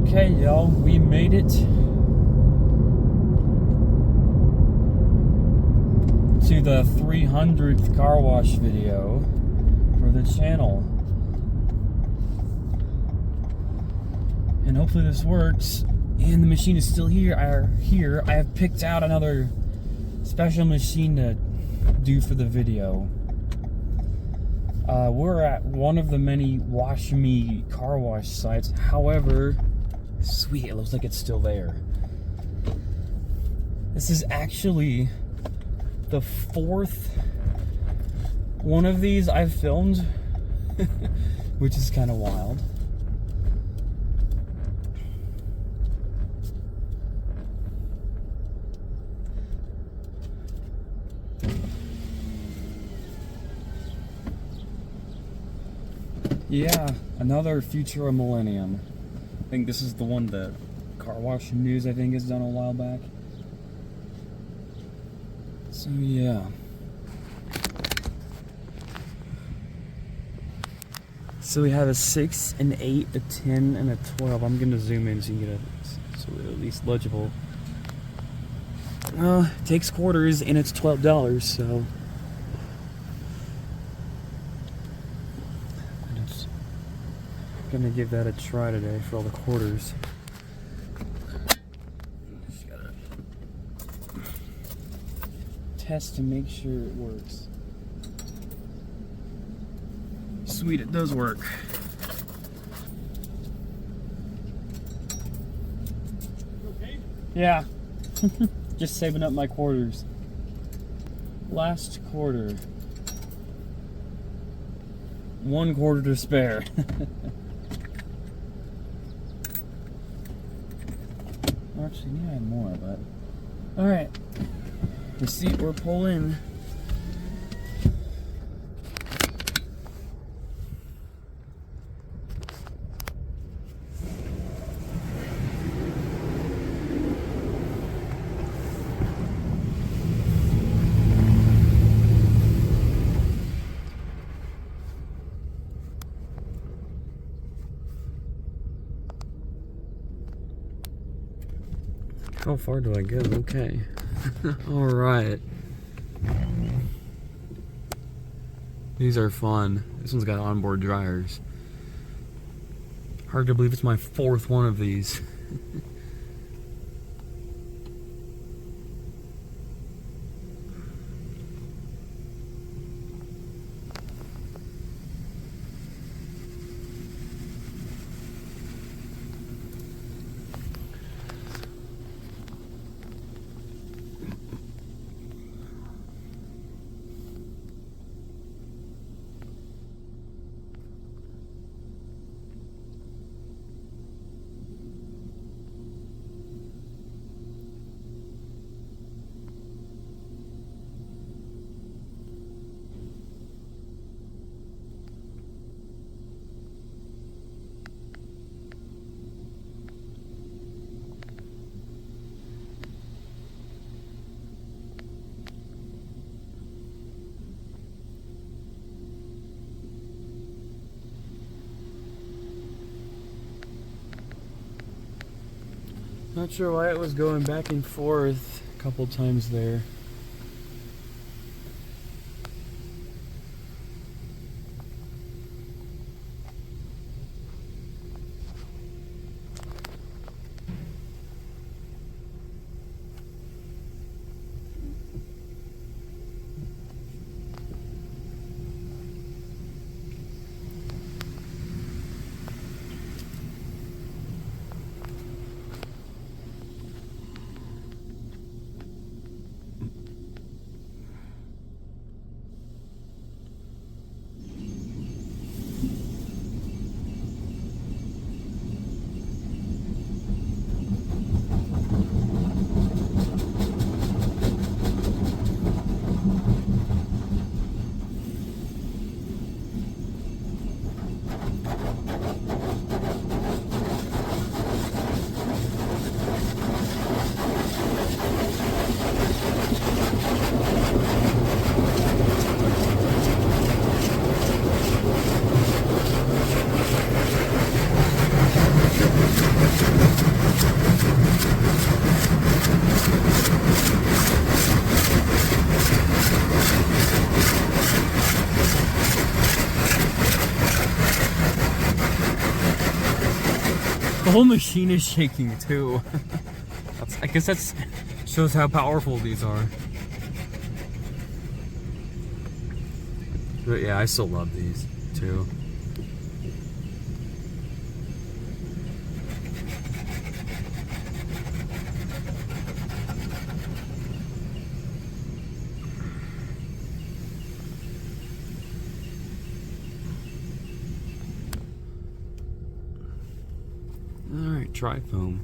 Okay, y'all, we made it to the 300th car wash video for the channel. And hopefully this works. And the machine is still here. I have picked out another special machine to do for the video. We're at one of the many Wash Me car wash sites. However, sweet, it looks like it's still there. This is actually the fourth one of these I've filmed, which is kind of wild. Yeah, another Futura Millennium. I think this is the one that Car Wash News, I think, has done a while back. So, yeah. So we have a 6, an 8, a 10, and a 12. I'm going to zoom in so you can get so at least legible. It takes quarters, and it's $12, so... Gonna give that a try today for all the quarters. Just gotta test to make sure it works. Sweet, it does work. Okay. Yeah. Just saving up my quarters. Last quarter. 1 quarter to spare. Actually, yeah, I had more, but alright. Receipt we're pulling. How far do I go? Okay. Alright. These are fun. This one's got onboard dryers. Hard to believe it's my 4th one of these. Not sure why it was going back and forth a couple times there. The whole machine is shaking too. I guess that shows how powerful these are. But yeah, I still love these too. Alright, tri-foam.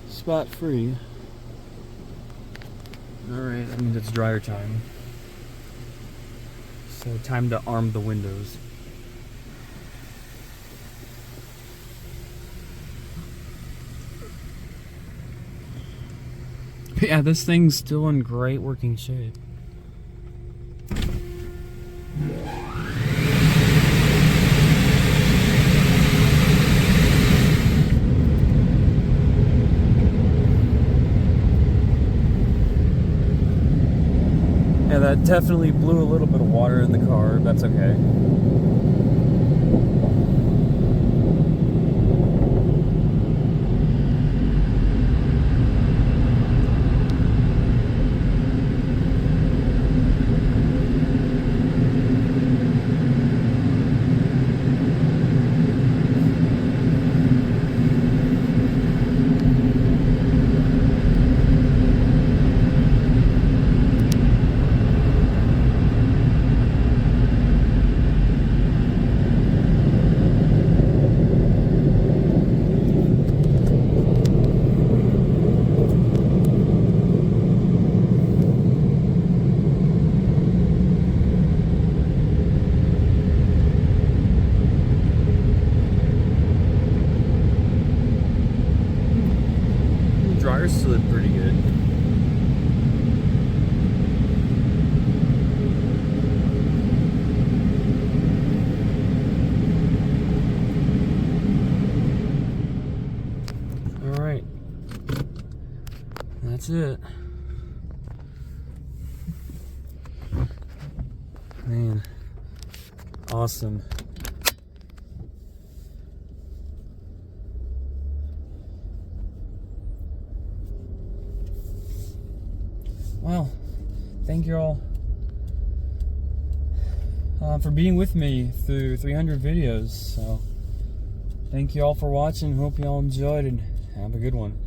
Spot free. Alright, that means it's dryer time. So time to arm the windows. But yeah, this thing's still in great working shape. Yeah, that definitely blew a little bit of water in the car. That's okay. Dryers slid pretty good. All right, that's it. Man, awesome. Well, thank you all for being with me through 300 videos. So, thank you all for watching. Hope you all enjoyed and have a good one.